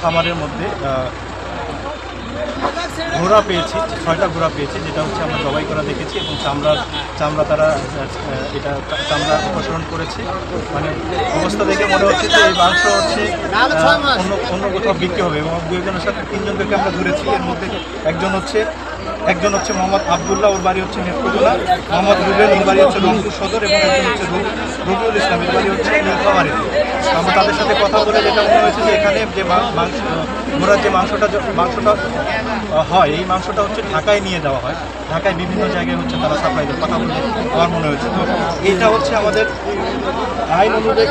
খামারের মধ্যে ঘোড়া পেয়েছি, 6টা ঘোড়া পেয়েছি, যেটা হচ্ছে আমরা জবাই করা দেখেছি এবং চামড়া তারা এটা চামড়া অপসারণ করেছে। মানে অবস্থা দেখে মনে হচ্ছে যে এই মাংস হচ্ছে অন্য কোথাও বিক্রি হবে এবং 2 জনের সাথে 3 জনকে আমরা ধরেছি। এর মধ্যে একজন হচ্ছে মোহাম্মদ আবদুল্লাহ, ওর বাড়ি হচ্ছে নেত্রকোনা, মোহাম্মদ রুবেল, ওর বাড়ি হচ্ছে রংপুর সদর, এবং একজন হচ্ছে রবিউল ইসলাম, এর বাড়ি হচ্ছে নীলফামারী। আমরা তাদের সাথে কথা বলে যেটা মনে হয়েছে যে এখানে যে মাংস ঘোড়ার যে মাংসটা হয়, এই মাংসটা হচ্ছে ঢাকায় নিয়ে যাওয়া হয়, ঢাকায় বিভিন্ন জায়গায় হচ্ছে তারা সাপ্লাই দেয়, কথা বলে আমার মনে হয়েছে। তো এইটা হচ্ছে আমাদের আইন অনুযায়ী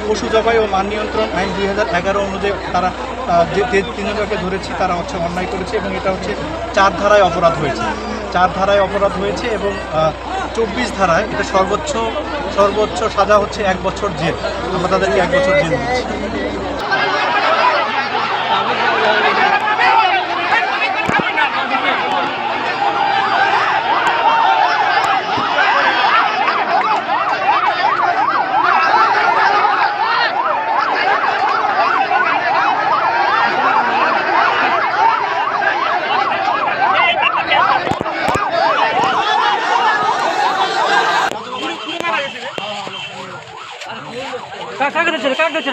পশু জবাই ও মান নিয়ন্ত্রণ আইন 2011 অনুযায়ী তারা যে 3 জনকে ধরেছি তারা হচ্ছে অন্যায় করেছে এবং এটা হচ্ছে 4 ধারায় অপরাধ হয়েছে এবং 24 ধারায় এটা সর্বোচ্চ সাজা হচ্ছে 1 বছর জেল। আমরা তাদেরকে 1 বছর জেল দিচ্ছি। কাক